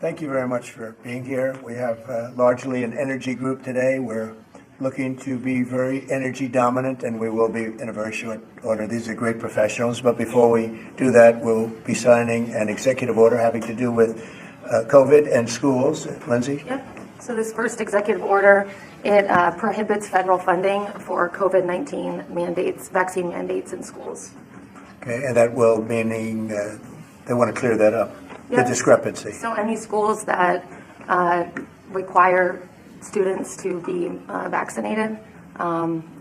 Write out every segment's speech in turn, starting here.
Thank you very much for being here. We have largely an energy group today. We're looking to be very energy dominant, and we will be in a very short order. These are great professionals, but before we do that, we'll be signing an executive order having to do with COVID and schools. Lindsay? Yep. So this first executive order, it prohibits federal funding for COVID-19 mandates, vaccine mandates in schools. Okay, and that will meaning they want to clear that up, Yep. the discrepancy. So any schools that require students to be vaccinated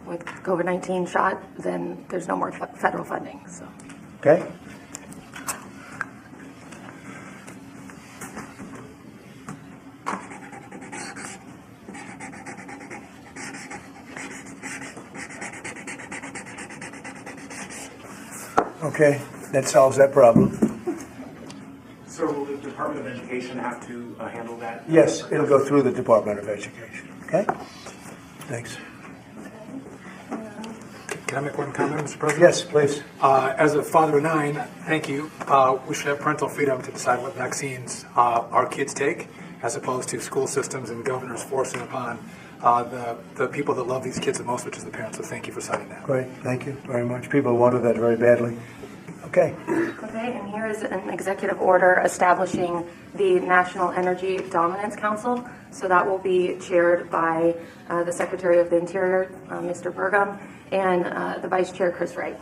with COVID-19 shot, then there's no more federal funding. So. Okay. Okay, that solves that problem. So will the Department of Education have to handle that? Yes, it'll go through the Department of Education. Okay? Thanks. Can I make one comment, Mr. President? Yes, please. As a father of 9, thank you. We should have parental freedom to decide what vaccines our kids take, as opposed to school systems and governors forcing upon the people that love these kids the most, which is the parents. So thank you for citing that. Great, thank you very much. People wanted that very badly. Okay. Okay, and here is an executive order establishing the National Energy Dominance Council. So that will be chaired by the Secretary of the Interior, Mr. Burgum, and the Vice Chair, Chris Wright.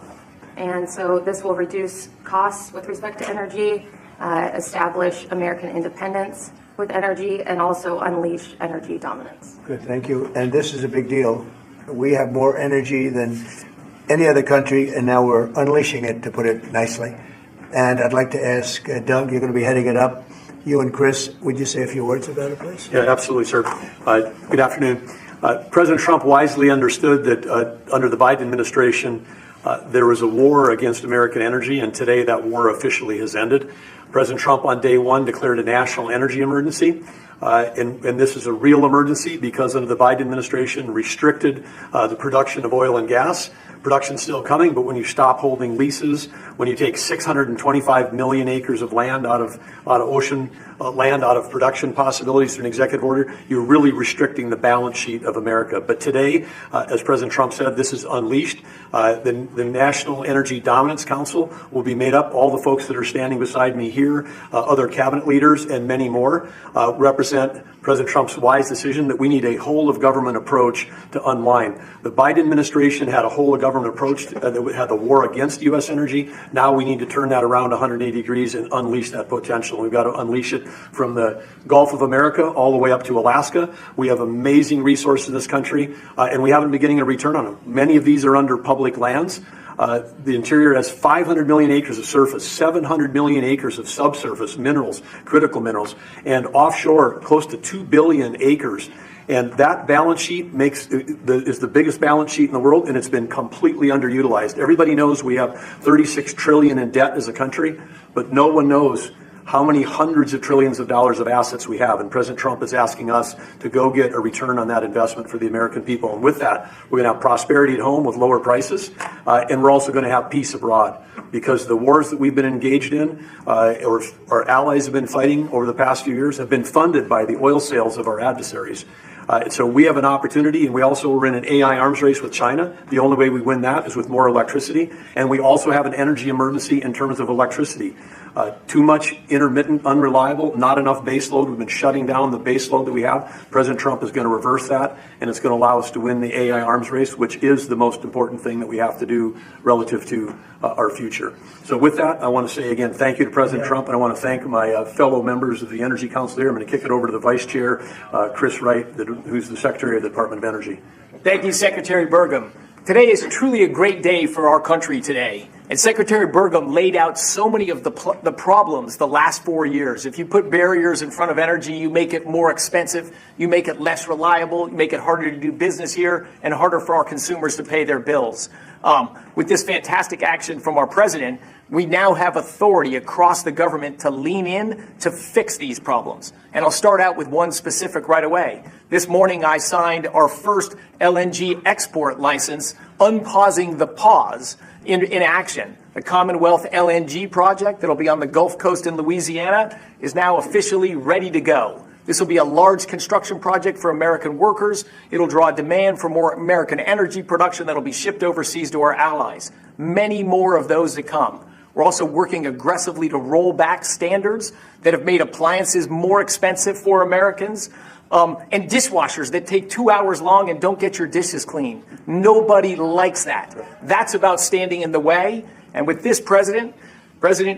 And so this will reduce costs with respect to energy, establish American independence with energy, and also unleash energy dominance. Good, thank you. And this is a big deal. We have more energy than any other country, and now we're unleashing it, to put it nicely. And I'd like to ask Doug, you're going to be heading it up. You and Chris, would you say a few words about it, please? Yeah, absolutely, sir. Good afternoon. President Trump wisely understood that under the Biden administration, there was a war against American energy, and today that war officially has ended. President Trump on day one declared a national energy emergency. And this is a real emergency because under the Biden administration restricted the production of oil and gas. Production's still coming, but when you stop holding leases, when you take 625 million acres of land out of ocean land, out of production possibilities through an executive order, you're really restricting the balance sheet of America. But today, as President Trump said, this is unleashed. The National Energy Dominance Council will be made up. All the folks that are standing beside me here, other cabinet leaders, and many more, represent President Trump's wise decision that we need a whole of government approach to unwind. The Biden administration had a whole of government approach that had the war against U.S. energy. Now we need to turn that around 180 degrees and unleash that potential. We've got to unleash it from the Gulf of America all the way up to Alaska. We have amazing resources in this country, and we haven't been getting a return on them. Many of these are under public lands. The interior has 500 million acres of surface, 700 million acres of subsurface minerals, critical minerals, and offshore close to 2 billion acres. And that balance sheet is the biggest balance sheet in the world, and it's been completely underutilized. Everybody knows we have 36 trillion in debt as a country, but no one knows how many hundreds of trillions of dollars of assets we have. And President Trump is asking us to go get a return on that investment for the American people. And with that, we're going to have prosperity at home with lower prices. And we're also going to have peace abroad, because the wars that we've been engaged in, or our allies have been fighting over the past few years, have been funded by the oil sales of our adversaries. So we have an opportunity, and we also are in an AI arms race with China. The only way we win that is with more electricity. And we also have an energy emergency in terms of electricity. Too much intermittent, unreliable, not enough base load. We've been shutting down the base load that we have. President Trump is going to reverse that, and it's going to allow us to win the AI arms race, which is the most important thing that we have to do relative to our future. So with that, I want to say again, thank you to President Trump, and I want to thank my fellow members of the Energy Council here. I'm going to kick it over to the Vice Chair, Chris Wright, who's the Secretary of the Department of Energy. Thank you, Secretary Burgum. Today is truly a great day for our country today. And Secretary Burgum laid out so many of the problems the last 4 years. If you put barriers in front of energy, you make it more expensive, you make it less reliable, you make it harder to do business here, and harder for our consumers to pay their bills. With this fantastic action from our president, we now have authority across the government to lean in to fix these problems. And I'll start out with one specific right away. This morning, I signed our first LNG export license, unpausing the pause in action. The Commonwealth LNG project that'll be on the Gulf Coast in Louisiana is now officially ready to go. This will be a large construction project for American workers. It'll draw demand for more American energy production that'll be shipped overseas to our allies. Many more of those to come. We're also working aggressively to roll back standards that have made appliances more expensive for Americans. And dishwashers that take 2 hours long and don't get your dishes clean. Nobody likes that. That's about standing in the way. And with this President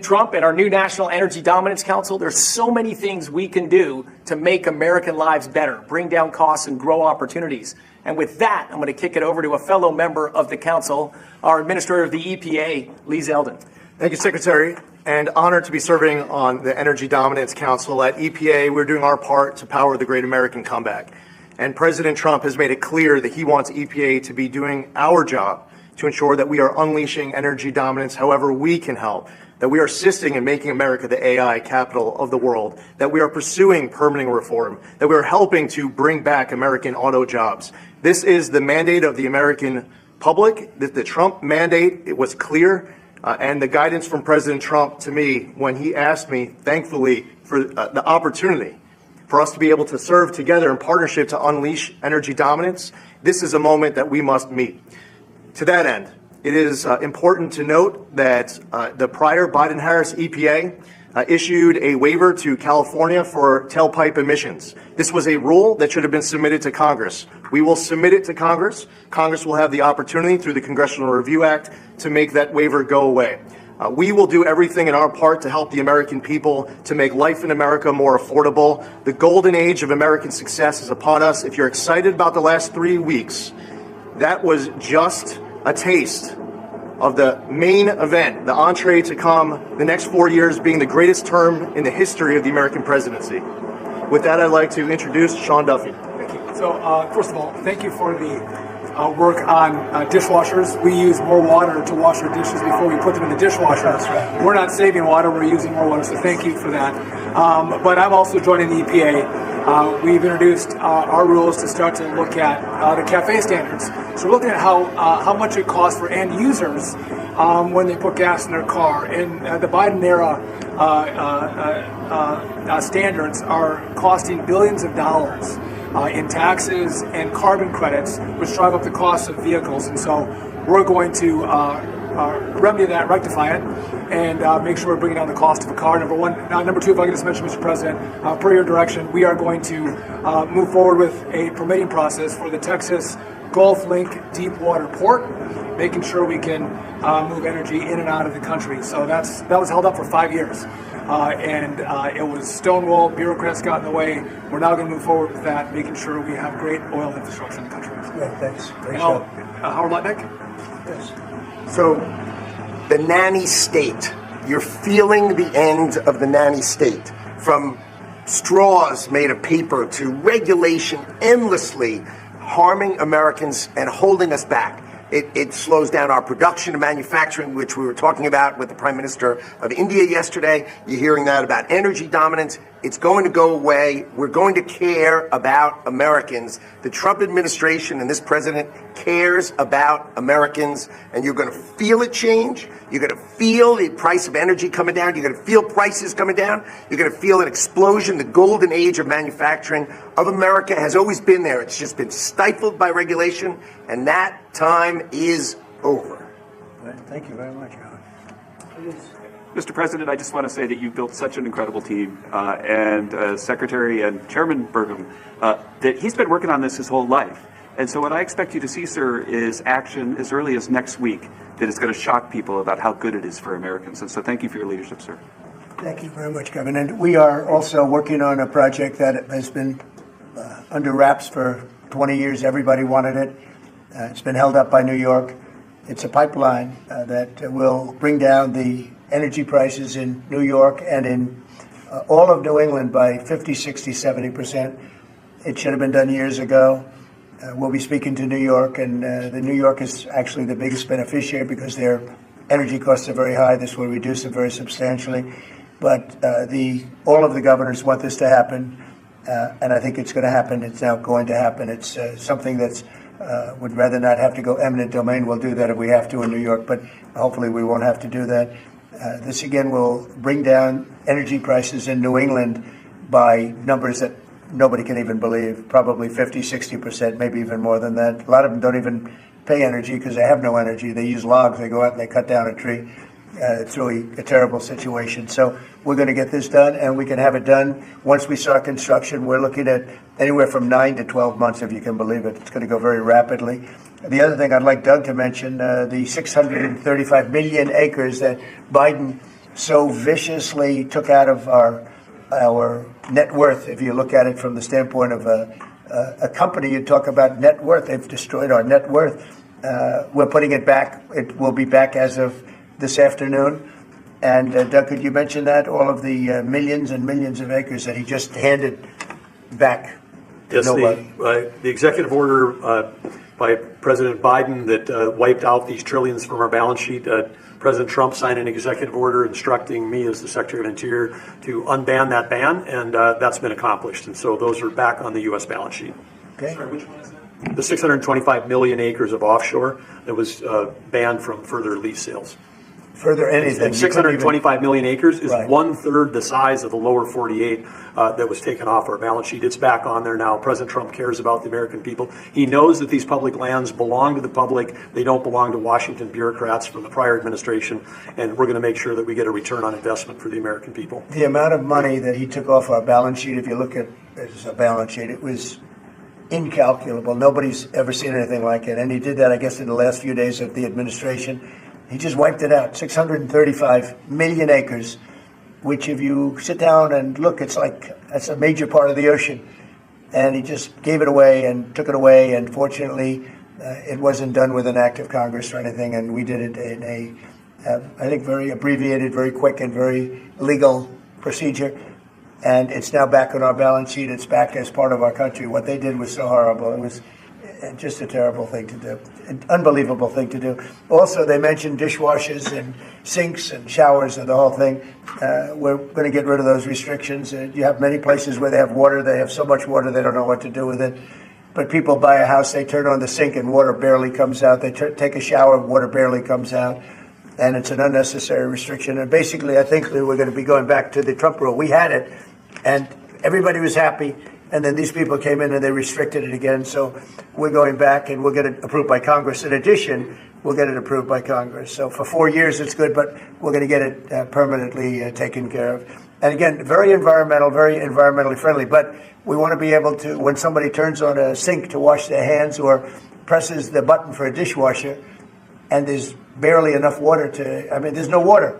Trump and our new National Energy Dominance Council, there's so many things we can do to make American lives better, bring down costs and grow opportunities. And with that, I'm going to kick it over to a fellow member of the council, our Administrator of the EPA, Lee Zeldin. Thank you, Secretary, and honored to be serving on the Energy Dominance Council. At EPA, we're doing our part to power the great American comeback. And President Trump has made it clear that he wants EPA to be doing our job to ensure that we are unleashing energy dominance however we can help, that we are assisting in making America the AI capital of the world, that we are pursuing permitting reform, that we are helping to bring back American auto jobs. This is the mandate of the American public. The Trump mandate, it was clear. And the guidance from President Trump to me when he asked me, thankfully, for the opportunity for us to be able to serve together in partnership to unleash energy dominance, this is a moment that we must meet. To that end, it is important to note that the prior Biden-Harris EPA issued a waiver to California for tailpipe emissions. This was a rule that should have been submitted to Congress. We will submit it to Congress. Congress will have the opportunity through the Congressional Review Act to make that waiver go away. We will do everything in our part to help the American people to make life in America more affordable. The golden age of American success is upon us. If you're excited about the last 3 weeks, that was just a taste of the main event, the entree to come, the next 4 years being the greatest term in the history of the American presidency. With that, I'd like to introduce Sean Duffy. Thank you. So, first of all, thank you for the work on dishwashers. We use more water to wash our dishes before we put them in the dishwasher. That's right. We're not saving water, we're using more water, so thank you for that. But I'm also joining the EPA. We've introduced our rules to start to look at the CAFE standards. So we're looking at how much it costs for end users when they put gas in their car. And the Biden era standards are costing billions of dollars in taxes and carbon credits, which drive up the cost of vehicles. And so we're going to remedy that, rectify it, and make sure we're bringing down the cost of a car, number one. Now, number two, if I can just mention, Mr. President, per your direction, we are going to move forward with a permitting process for the Texas Gulf Link deep water port, making sure we can move energy in and out of the country. So that was held up for 5 years. And it was stonewalled, bureaucrats got in the way. We're now going to move forward with that, making sure we have great oil infrastructure in the country. Great, thanks. Great And show. Howard Lutnick? Yes. So, the nanny state, you're feeling the end of the nanny state. From straws made of paper to regulation endlessly harming Americans and holding us back. It slows down our production and manufacturing, which we were talking about with the Prime Minister of India yesterday. You're hearing that about energy dominance. It's going to go away. We're going to care about Americans. The Trump administration and this president cares about Americans, and you're going to feel it change. You're going to feel the price of energy coming down. You're going to feel prices coming down. You're going to feel an explosion. The golden age of manufacturing of America has always been there. It's just been stifled by regulation, and that time is over. Thank you very much, Howard. Please. Mr. President, I just want to say that you've built such an incredible team, and Secretary and Chairman Burgum, that he's been working on this his whole life. And so what I expect you to see, sir, is action as early as next week that is going to shock people about how good it is for Americans. And so thank you for your leadership, sir. Thank you very much, Kevin. And we are also working on a project that has been under wraps for 20 years. Everybody wanted it. It's been held up by New York. It's a pipeline that will bring down the energy prices in New York and in all of New England by 50, 60, 70%. It should have been done years ago. We'll be speaking to New York, and the New York is actually the biggest beneficiary because their energy costs are very high. This will reduce them very substantially. But all of the governors want this to happen, and I think it's going to happen. It's now going to happen. It's something that's would rather not have to go eminent domain. We'll do that if we have to in New York, but hopefully we won't have to do that. This again will bring down energy prices in New England by numbers that nobody can even believe, probably 50, 60%, maybe even more than that. A lot of them don't even pay energy because they have no energy. They use logs. They go out and they cut down a tree. It's really a terrible situation. So we're going to get this done, and we can have it done once we start construction. We're looking at anywhere from 9 to 12 months, if you can believe it. It's going to go very rapidly. The other thing I'd like Doug to mention, the 635 million acres that Biden so viciously took out of our net worth. If you look at it from the standpoint of a company, you talk about net worth. They've destroyed our net worth. We're putting it back. It will be back as of this afternoon. And Doug, could you mention that? All of the millions and millions of acres that he just handed back to Yes, nobody. the executive order by President Biden that wiped out these trillions from our balance sheet. President Trump signed an executive order instructing me as the Secretary of Interior to unban that ban, and that's been accomplished. And so those are back on the U.S. balance sheet. Okay. Sorry, which one is that? The 625 million acres of offshore that was banned from further lease sales. Further anything. And 625 million acres is Right. 1/3 the size of the lower 48 that was taken off our balance sheet. It's back on there now. President Trump cares about the American people. He knows that these public lands belong to the public. They don't belong to Washington bureaucrats from the prior administration. And we're going to make sure that we get a return on investment for the American people. The amount of money that he took off our balance sheet, if you look at it as a balance sheet, it was incalculable. Nobody's ever seen anything like it. And he did that, I guess, in the last few days of the administration. He just wiped it out. 635 million acres, which if you sit down and look, it's like that's a major part of the ocean. And he just gave it away and took it away. And fortunately, it wasn't done with an act of Congress or anything. And we did it in a, I think, very abbreviated, very quick, and very legal procedure. And it's now back on our balance sheet. It's back as part of our country. What they did was so horrible. It was just a terrible thing to do, an unbelievable thing to do. Also, they mentioned dishwashers and sinks and showers and the whole thing. We're going to get rid of those restrictions. You have many places where they have water. They have so much water they don't know what to do with it. But people buy a house, they turn on the sink and water barely comes out. They take a shower, water barely comes out. And it's an unnecessary restriction. And basically, I think that we're going to be going back to the Trump rule. We had it, and everybody was happy. And then these people came in and they restricted it again. So we're going back and we'll get it approved by Congress. In addition, we'll get it approved by Congress. So for 4 years, it's good, but we're going to get it permanently taken care of. And again, very environmentally friendly. But we want to be able to, when somebody turns on a sink to wash their hands or presses the button for a dishwasher, and there's barely enough water there's no water.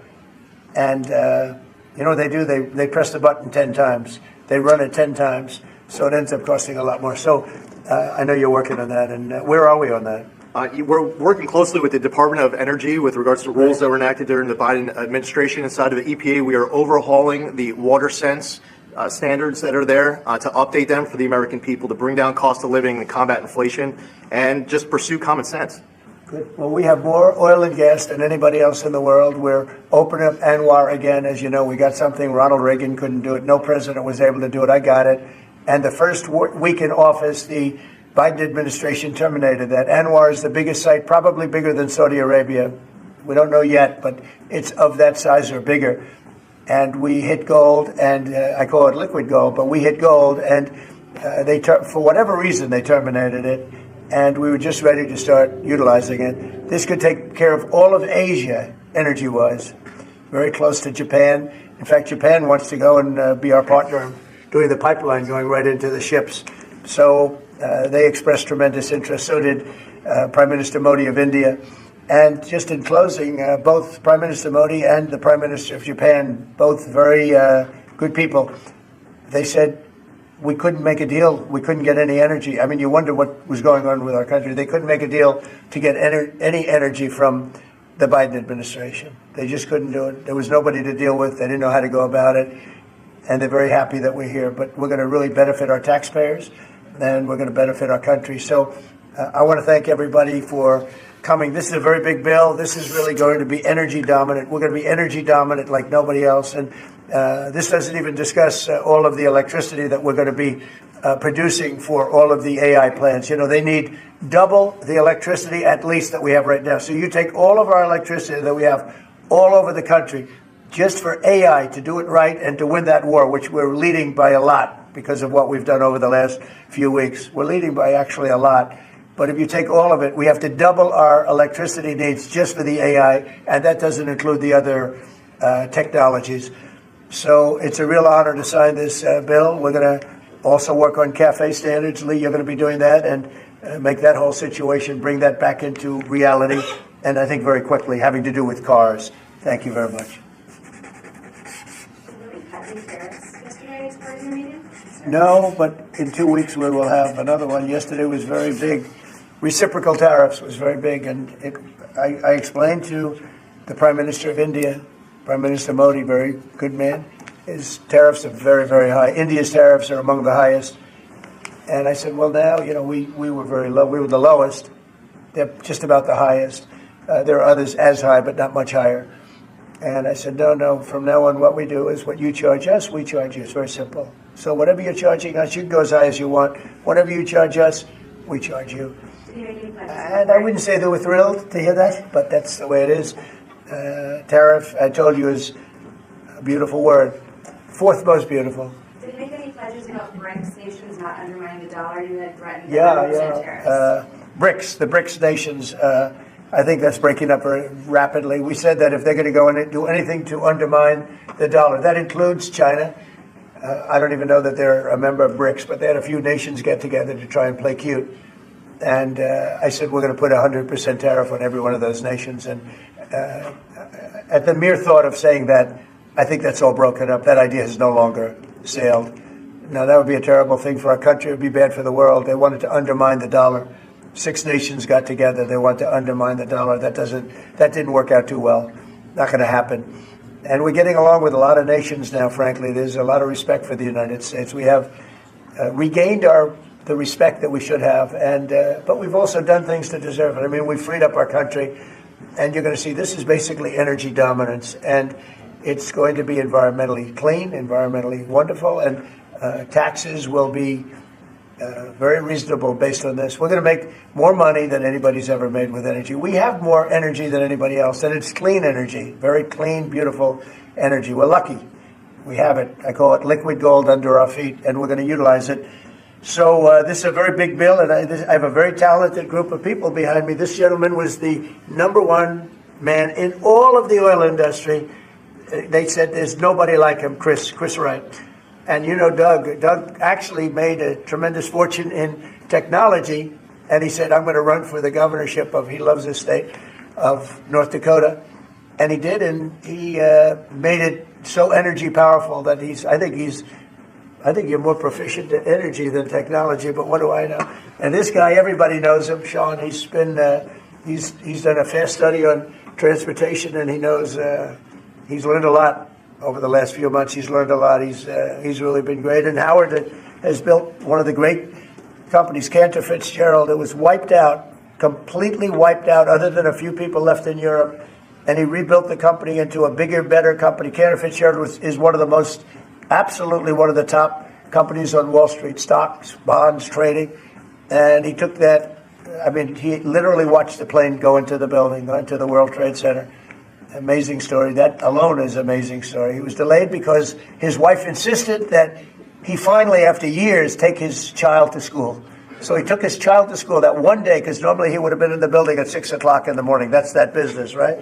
And you know what they do? They press the button 10 times. They run it 10 times. So it ends up costing a lot more. So I know you're working on that. And where are we on that? We're working closely with the Department of Energy with regards to rules that were enacted during the Biden administration. Inside of the EPA, we are overhauling the water sense standards that are there to update them for the American people, to bring down cost of living and combat inflation, and just pursue common sense. Good. Well, we have more oil and gas than anybody else in the world. We're opening up ANWR again. As you know, we got something Ronald Reagan couldn't do it. No president was able to do it. I got it. And the first week in office, the Biden administration terminated that. ANWR is the biggest site, probably bigger than Saudi Arabia. We don't know yet, but it's of that size or bigger. And we hit gold, and I call it liquid gold, but we hit gold, and for whatever reason, they terminated it. And we were just ready to start utilizing it. This could take care of all of Asia, energy-wise, very close to Japan. In fact, Japan wants to go and be our partner doing the pipeline going right into the ships. So they expressed tremendous interest. So did Prime Minister Modi of India. And just in closing, both Prime Minister Modi and the Prime Minister of Japan, both very good people, they said, we couldn't make a deal. We couldn't get any energy. I mean, you wonder what was going on with our country. They couldn't make a deal to get any energy from the Biden administration. They just couldn't do it. There was nobody to deal with. They didn't know how to go about it. And they're very happy that we're here. But we're going to really benefit our taxpayers, and we're going to benefit our country. So I want to thank everybody for coming. This is a very big bill. This is really going to be energy dominant. We're going to be energy dominant like nobody else. And this doesn't even discuss all of the electricity that we're going to be producing for all of the AI plants. You know, they need double the electricity at least that we have right now. So you take all of our electricity that we have all over the country just for AI to do it right and to win that war, which we're leading by a lot because of what we've done over the last few weeks. We're leading by actually a lot. But if you take all of it, we have to double our electricity needs just for the AI, and that doesn't include the other technologies. So it's a real honor to sign this bill. We're going to also work on CAFE standards. Lee, you're going to be doing that and make that whole situation, bring that back into reality, and I think very quickly, having to do with cars. Thank you very much. No, but in 2 weeks we will have another one. Yesterday was very big. Reciprocal tariffs was very big, and I explained to the Prime Minister of India, Prime Minister Modi, very good man, his tariffs are very, very high. India's tariffs are among the highest. And I said, well, now, you know, we were very low. We were the lowest. They're just about the highest. There are others as high, but not much higher. And I said, no, from now on, what we do is what you charge us, we charge you. It's very simple. So whatever you're charging us, you can go as high as you want. Whatever you charge us, we charge you. And I wouldn't say they were thrilled to hear that, but that's the way it is. Tariff, I told you, is a beautiful word. Fourth most beautiful. Did you make any pledges about BRICS nations not undermining the dollar? You had threatened 100% tariffs. BRICS, the BRICS nations, I think that's breaking up very rapidly. We said that if they're going to go in and do anything to undermine the dollar, that includes China. I don't even know that they're a member of BRICS, but they had a few nations get together to try and play cute. And I said, we're going to put 100% tariff on every one of those nations. And at the mere thought of saying that, I think that's all broken up. That idea has no longer sailed. Now, that would be a terrible thing for our country. It would be bad for the world. They wanted to undermine the dollar. 6 nations got together. They want to undermine the dollar. That didn't work out too well. Not going to happen. And we're getting along with a lot of nations now, frankly. There's a lot of respect for the United States. We have regained the respect that we should have, but we've also done things to deserve it. I mean, we've freed up our country, and you're going to see this is basically energy dominance, and it's going to be environmentally clean, environmentally wonderful, and taxes will be very reasonable based on this. We're going to make more money than anybody's ever made with energy. We have more energy than anybody else, and it's clean energy, very clean, beautiful energy. We're lucky. We have it. I call it liquid gold under our feet, and we're going to utilize it. So this is a very big bill, and I have a very talented group of people behind me. This gentleman was the #1 man in all of the oil industry. They said there's nobody like him, Chris Wright. And you know Doug. Doug actually made a tremendous fortune in technology, and he said, I'm going to run for the governorship he loves his state, of North Dakota. And he did, and he made it so energy powerful that I think you're more proficient in energy than technology, but what do I know? And this guy, everybody knows him, Sean. He's done a fast study on transportation, and he knows he's learned a lot over the last few months. He's learned a lot. He's really been great. And Howard has built one of the great companies, Cantor Fitzgerald. It was wiped out, completely wiped out, other than a few people left in Europe. And he rebuilt the company into a bigger, better company. Cantor Fitzgerald is absolutely one of the top companies on Wall Street, stocks, bonds, trading. And he took that, he literally watched the plane go into the building, go into the World Trade Center. Amazing story. That alone is an amazing story. He was delayed because his wife insisted that he finally, after years, take his child to school. So he took his child to school that one day, because normally he would have been in the building at 6 o'clock in the morning. That's that business, right?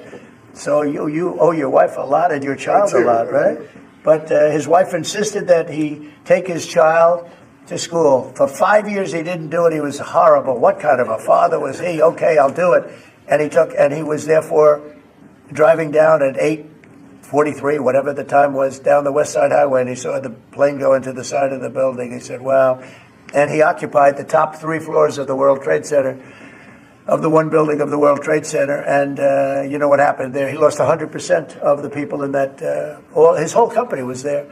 So you owe your wife a lot and your child a lot, right? But his wife insisted that he take his child to school. For 5 years he didn't do it. He was horrible. What kind of a father was he? Okay, I'll do it. And he was therefore driving down at 8:43, whatever the time was, down the West Side Highway, and he saw the plane go into the side of the building. He said, wow. And he occupied the top 3 floors of the World Trade Center, of the one building of the World Trade Center. And you know what happened there? He lost 100% of the people in that, his whole company was there.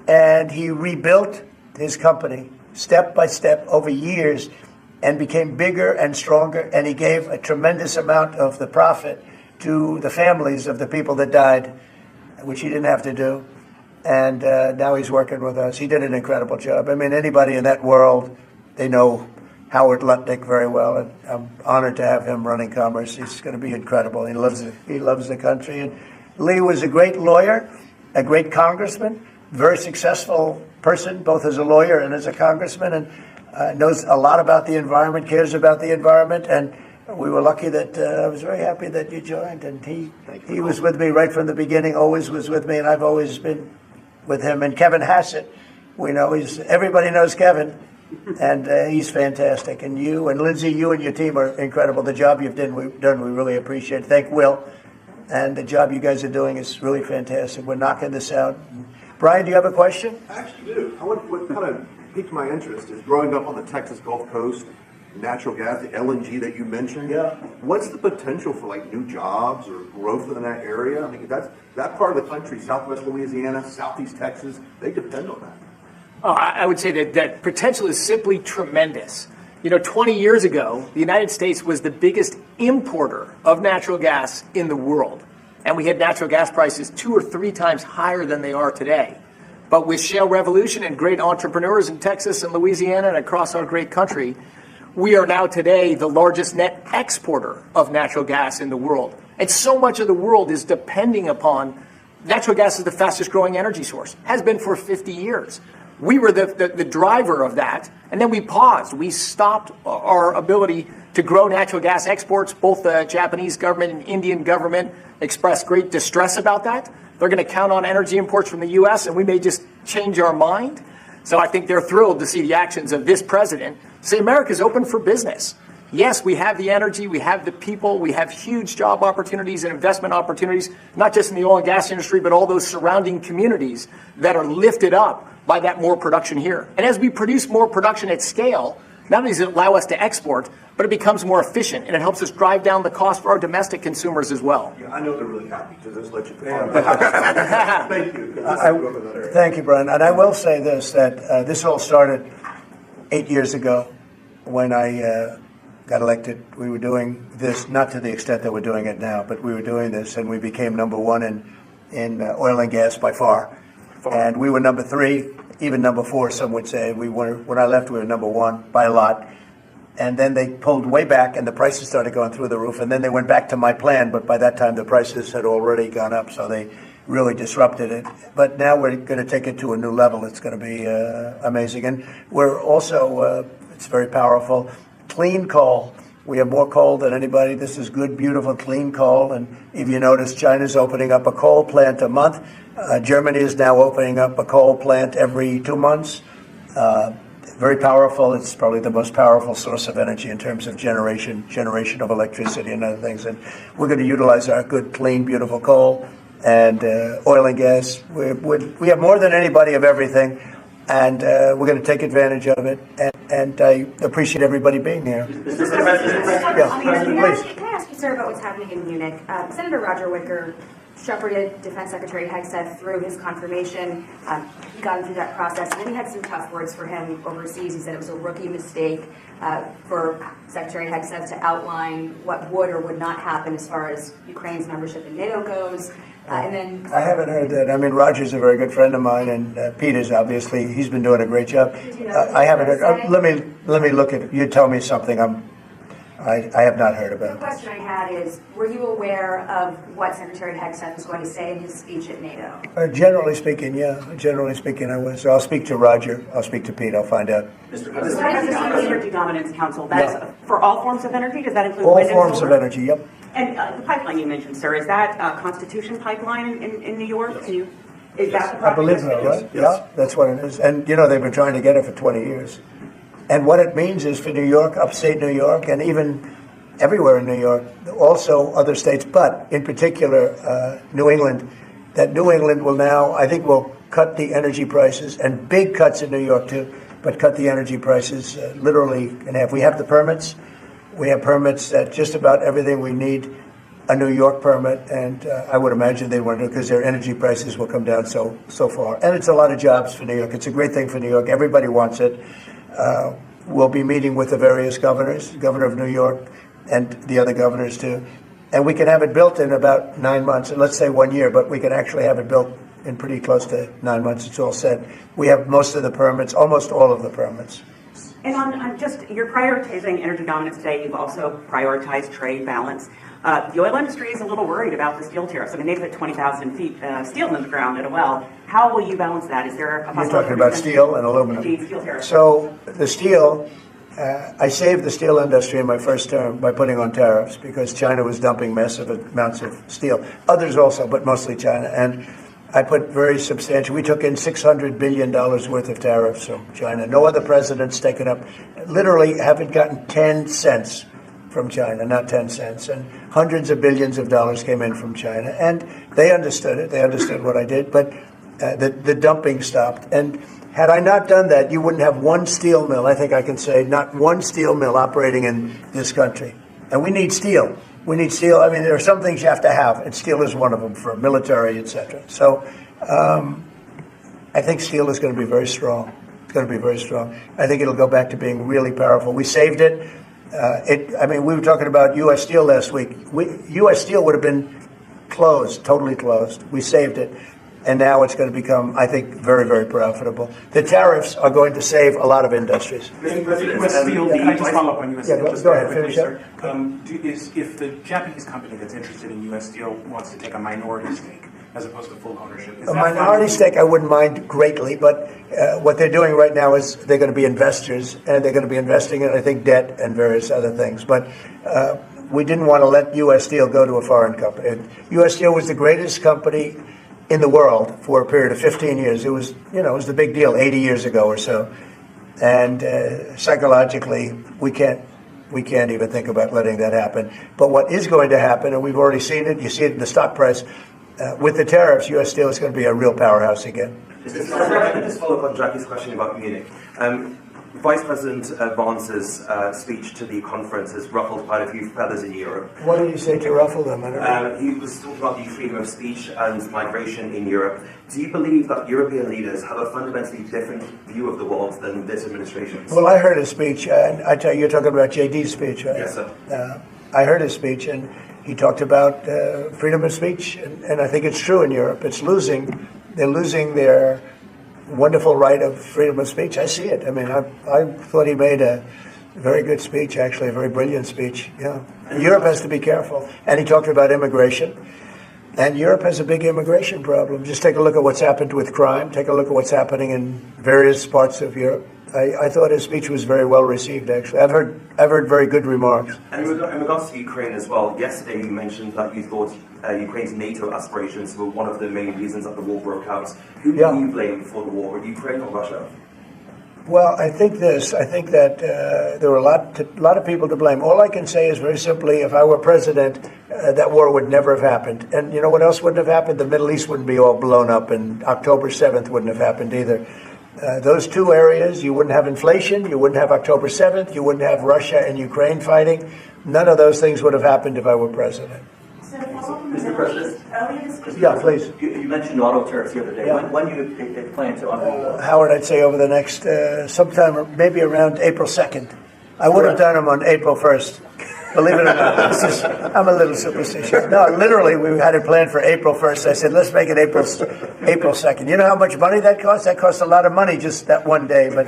And he rebuilt his company step by step over years and became bigger and stronger. And he gave a tremendous amount of the profit to the families of the people that died, which he didn't have to do. and now he's working with us. He did an incredible job. I mean, anybody in that world, they know Howard Lutnick very well, and I'm honored to have him running Commerce. He's going to be incredible. He loves the country. And Lee was a great lawyer, a great congressman, very successful person, both as a lawyer and as a congressman, and knows a lot about the environment, cares about the environment, and we were lucky that I was very happy that you joined, and he was with me right from the beginning, always was with me, and I've always been with him. And Kevin Hassett, we know everybody knows Kevin, and he's fantastic. And you and Lindsay, you and your team are incredible. The job you've done, we really appreciate. Thank Will, and the job you guys are doing is really fantastic. We're knocking this out. Brian, do you have a question? I actually do. What kind of piqued my interest is growing up on the Texas Gulf Coast, natural gas, the LNG that you mentioned. Yeah. What's the potential for like new jobs or growth in that area? I mean, that part of the country, Southwest Louisiana, Southeast Texas, they depend on that. Oh, I would say that potential is simply tremendous. 20 years ago, the United States was the biggest importer of natural gas in the world. And we had natural gas prices 2 or 3 times higher than they are today. But with shale revolution and great entrepreneurs in Texas and Louisiana and across our great country, we are now today the largest net exporter of natural gas in the world. And so much of the world is depending upon natural gas as the fastest growing energy source, has been for 50 years. We were the driver of that, and then we paused. We stopped our ability to grow natural gas exports. Both the Japanese government and Indian government expressed great distress about that. They're going to count on energy imports from the U.S., and we may just change our mind. So I think they're thrilled to see the actions of this president say America's open for business. Yes, we have the energy, we have the people, we have huge job opportunities and investment opportunities, not just in the oil and gas industry, but all those surrounding communities that are lifted up by that more production here. And as we produce more production at scale, not only does it allow us to export, but it becomes more efficient, and it helps us drive down the cost for our domestic consumers as well. Yeah, I know they're really happy to just let you Thank you. Thank you, Brian. And I will say this, that this all started 8 years ago when I got elected. We were doing this, not to the extent that we're doing it now, but we were doing this, and we became number 1 in oil and gas by far. And we were number 3, even number 4, some would say. When I left, we were number 1 by a lot. And then they pulled way back, and the prices started going through the roof. And then they went back to my plan, but by that time the prices had already gone up, so they really disrupted it. But now we're going to take it to a new level. It's going to be amazing. And we're also, it's very powerful, clean coal. We have more coal than anybody. This is good, beautiful, clean coal. And if you notice, China's opening up a coal plant a month. Germany is now opening up a coal plant every 2 months. Very powerful. It's probably the most powerful source of energy in terms of generation of electricity and other things. And we're going to utilize our good, clean, beautiful coal and oil and gas. We have more than anybody of everything, and we're going to take advantage of it. And I appreciate everybody being here. Can I ask you, sir, about what's happening in Munich? Senator Roger Wicker shepherded Defense Secretary Hegseth through his confirmation. He got him through that process, and then he had some tough words for him overseas. He said it was a rookie mistake for Secretary Hegseth to outline what would or would not happen as far as Ukraine's membership in NATO goes. And then I haven't heard that. I mean, Roger's a very good friend of mine, and Peter's obviously, he's been doing a great job. I haven't heard. Let me look at it. You tell me something. I have not heard about it. The question I had is, were you aware of what Secretary Hegseth was going to say in his speech at NATO? Generally speaking, yeah. Generally speaking, I was. So I'll speak to Roger. I'll speak to Pete. I'll find out. Mr. President, the Energy Dominance Council, that's for all forms of energy? Does that include all wind and forms solar? of energy, yep. And the pipeline you mentioned, sir, is that Constitution pipeline in New York? Yes. Is that the I believe so, right? Yes. Yeah, that's what it is. And, you know, they've been trying to get it for 20 years. And what it means is for New York, upstate New York, and even everywhere in New York, also other states, but in particular New England, that New England will now, I think, will cut the energy prices, and big cuts in New York too, but cut the energy prices literally in half. We have the permits. We have permits that just about everything we need a New York permit, and I would imagine they want to, because their energy prices will come down so far. And it's a lot of jobs for New York. It's a great thing for New York. Everybody wants it. We'll be meeting with the various governors, Governor of New York, and the other governors too. And we can have it built in about 9 months, and let's say 1 year, but we can actually have it built in pretty close to 9 months. It's all set. We have most of the permits, almost all of the permits. And on just, you're prioritizing energy dominance today. You've also prioritized trade balance. The oil industry is a little worried about the steel tariffs. I mean, they put 20,000 feet steel in the ground at a well. How will you balance that? Is there a You're possibility? talking about steel and aluminum. Indeed, steel tariffs. So the steel, I saved the steel industry in my first term by putting on tariffs because China was dumping massive amounts of steel. Others also, but mostly China. And I put very substantial, we took in $600 billion worth of tariffs from China. No other president's taken up, literally haven't gotten 10 cents from China, not 10 cents. And hundreds of billions of dollars came in from China. And they understood it. They understood what I did. But the dumping stopped. And had I not done that, you wouldn't have one steel mill, I think I can say, not one steel mill operating in this country. And we need steel. We need steel. I mean, there are some things you have to have, and steel is one of them for military, etc. So I think steel is going to be very strong. It's going to be very strong. I think it'll go back to being really powerful. We saved it. I mean, we were talking about U.S. Steel last week. U.S. Steel would have been closed, totally closed. We saved it. And now it's going to become, I think, very, very profitable. The tariffs are going to save a lot of industries. U.S. Steel, can I just follow up on U.S. Steel? Just go ahead, quickly, finish sir. If the Japanese company that's interested in U.S. Steel wants to take a minority stake as opposed to full ownership, is A that minority fine? stake I wouldn't mind greatly, but what they're doing right now is they're going to be investors, and they're going to be investing in, I think, debt and various other things. But we didn't want to let U.S. Steel go to a foreign company. U.S. Steel was the greatest company in the world for a period of 15 years. It was, it was the big deal 80 years ago or so. And psychologically, we can't even think about letting that happen. But what is going to happen, and we've already seen it, you see it in the stock price, with the tariffs, U.S. Steel is going to be a real powerhouse again. Just follow up on Jackie's question about Munich. Vice President Vance's speech to the conference has ruffled quite a few feathers in Europe. What did you say to ruffle them? I don't know. He was talking about the freedom of speech and migration in Europe. Do you believe that European leaders have a fundamentally different view of the world than this administration? Well, I heard his speech, and I tell you, you're talking about JD's speech, right? Yes, sir. I heard his speech, and he talked about freedom of speech, and I think it's true in Europe. It's losing. They're losing their wonderful right of freedom of speech. I see it. I mean, I thought he made a very good speech, actually, a very brilliant speech. Yeah. Europe has to be careful. And he talked about immigration. And Europe has a big immigration problem. Just take a look at what's happened with crime. Take a look at what's happening in various parts of Europe. I thought his speech was very well received, actually. I've heard very good remarks. And in regards to Ukraine as well, yesterday you mentioned that you thought Ukraine's NATO aspirations were one of the main reasons that the war broke out. Who do you blame for the war, Ukraine or Russia? Well, I think that there were a lot of people to blame. All I can say is very simply, if I were president, that war would never have happened. And you know what else wouldn't have happened? The Middle East wouldn't be all blown up, and October 7th wouldn't have happened either. Those two areas, you wouldn't have inflation, you wouldn't have October 7th, you wouldn't have Russia and Ukraine fighting. None of those things would have happened if I were president. Mr. President? Yeah, please. You mentioned auto tariffs the other day. Yeah. When do you plan to unroll? Howard, I'd say over the next, sometime, maybe around April 2nd. I would have done them on April 1st. Believe it or not, I'm a little superstitious. No, literally, we had it planned for April 1st. I said, let's make it April 2nd. You know how much money that costs? That costs a lot of money just that one day, but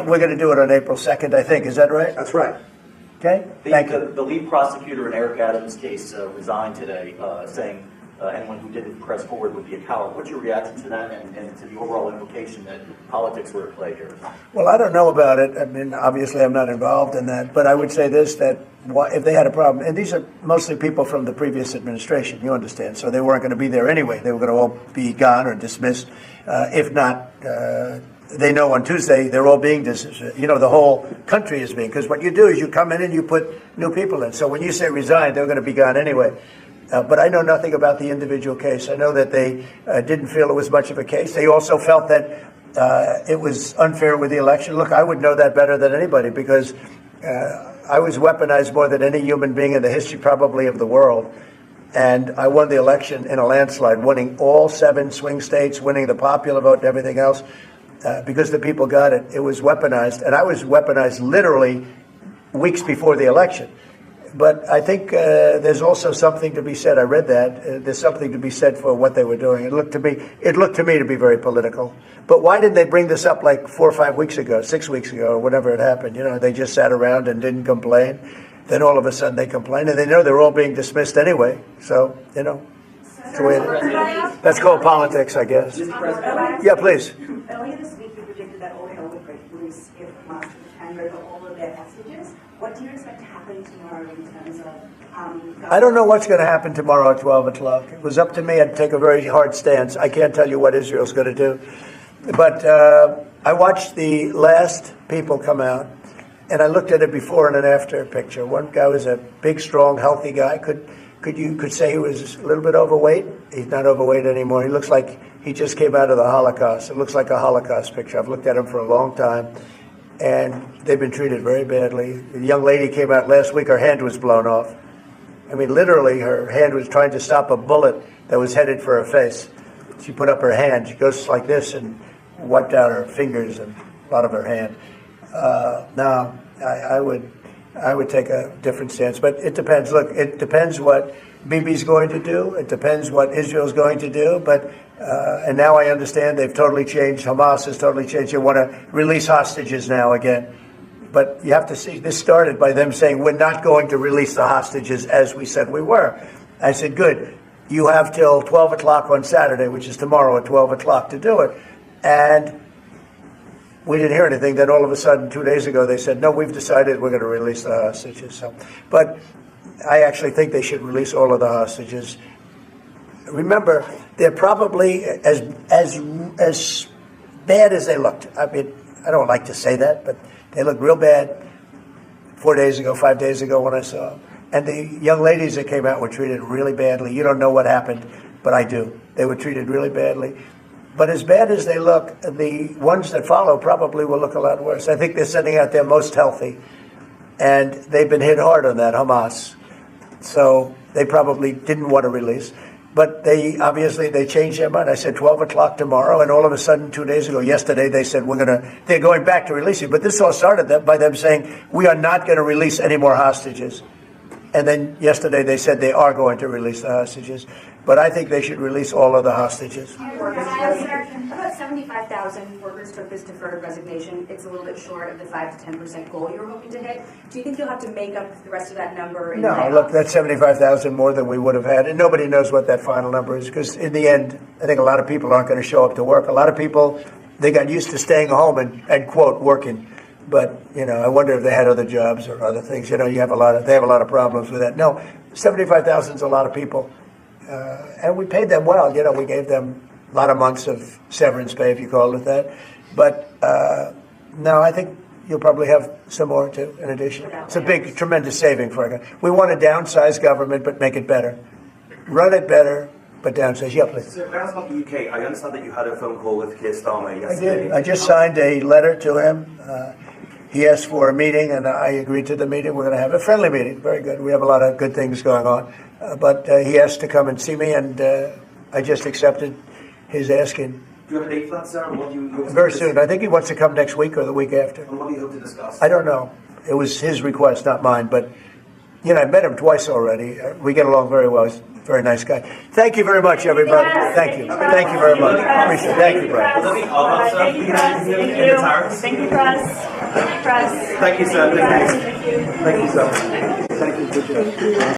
we're going to do it on April 2nd, I think. Is that right? That's right. Okay, thank you. The lead prosecutor in Eric Adams' case resigned today, saying anyone who didn't press forward would be a coward. What's your reaction to that and to the overall implication that politics were at play here? Well, I don't know about it. I mean, obviously, I'm not involved in that. But I would say this, that if they had a problem, and these are mostly people from the previous administration, you understand, so they weren't going to be there anyway. They were going to all be gone or dismissed. If not, they know on Tuesday they're all being dismissed. The whole country is being, because what you do is you come in and you put new people in. So when you say resign, they're going to be gone anyway. But I know nothing about the individual case. I know that they didn't feel it was much of a case. They also felt that it was unfair with the election. Look, I would know that better than anybody because I was weaponized more than any human being in the history probably of the world. And I won the election in a landslide, winning all 7 swing states, winning the popular vote and everything else because the people got it. It was weaponized. And I was weaponized literally weeks before the election. But I think there's also something to be said. I read that there's something to be said for what they were doing. It looked to me to be very political. But why didn't they bring this up like 4 or 5 weeks ago, 6 weeks ago, or whatever it happened? You know, they just sat around and didn't complain. Then all of a sudden they complain, and they know they're all being dismissed anyway. So you know, that's the way it is. That's called politics, I guess. Yeah, please. Earlier this week, you predicted that oil would reduce if Hamas would hand over all of their hostages. What do you expect to happen tomorrow in terms of? I don't know what's going to happen tomorrow at 12 o'clock. It was up to me. I'd take a very hard stance. I can't tell you what Israel's going to do. But I watched the last people come out, and I looked at a before and an after picture. One guy was a big, strong, healthy guy. You could say he was a little bit overweight. He's not overweight anymore. He looks like he just came out of the Holocaust. It looks like a Holocaust picture. I've looked at him for a long time, and they've been treated very badly. The young lady came out last week. Her hand was blown off. I mean, literally, her hand was trying to stop a bullet that was headed for her face. She put up her hand. She goes like this and wiped out her fingers and a lot of her hand. Now, I would take a different stance, but it depends. Look, it depends what Bibi's going to do. It depends what Israel's going to do. But and now I understand they've totally changed. Hamas has totally changed. They want to release hostages now again. But you have to see, this started by them saying, we're not going to release the hostages as we said we were. I said, good. You have till 12 o'clock on Saturday, which is tomorrow at 12 o'clock to do it. And we didn't hear anything. Then all of a sudden, 2 days ago, they said, no, we've decided we're going to release the hostages. So, but I actually think they should release all of the hostages. Remember, they're probably as bad as they looked. I mean, I don't like to say that, but they looked real bad 4 days ago, 5 days ago when I saw them. And the young ladies that came out were treated really badly. You don't know what happened, but I do. They were treated really badly. But as bad as they look, the ones that follow probably will look a lot worse. I think they're sending out their most healthy. And they've been hit hard on that, Hamas. So they probably didn't want to release. But they changed their mind. I said 12 o'clock tomorrow, and all of a sudden, 2 days ago, yesterday, they said they're going back to releasing. But this all started by them saying, we are not going to release any more hostages. And then yesterday they said they are going to release the hostages. But I think they should release all of the hostages. About 75,000 workers took this deferred resignation. It's a little bit short of the 5 to 10% goal you were hoping to hit. Do you think you'll have to make up the rest of that number? No, look, that's 75,000 more than we would have had. And nobody knows what that final number is, because in the end, I think a lot of people aren't going to show up to work. A lot of people, they got used to staying home and quote, working. But, you know, I wonder if they had other jobs or other things. You know, they have a lot of problems with that. No, 75,000 is a lot of people. And we paid them well. You know, we gave them a lot of months of severance pay, if you call it that. But no, I think you'll probably have some more too, in addition. It's a big, tremendous saving for our government. We want to downsize government, but make it better. Run it better, but downsize. Yeah, please. So, around about the UK, I understand that you had a phone call with Keir Starmer yesterday. I did. I just signed a letter to him. He asked for a meeting, and I agreed to the meeting. We're going to have a friendly meeting. Very good. We have a lot of good things going on. But he asked to come and see me, and I just accepted his asking. Do you have a date for that, sir? What do you Very soon. I think he wants to come next week or the week after. And what do you hope to discuss? I don't know. It was his request, not mine. But, you know, I met him twice already. We get along very well. He's a very nice guy. Thank you very much, everybody. Thank you. Thank you very much. Appreciate it. Thank you, Brad. Thank you, press. Thank you, press. Thank you, sir. Thank you so much. Thank you. Good job.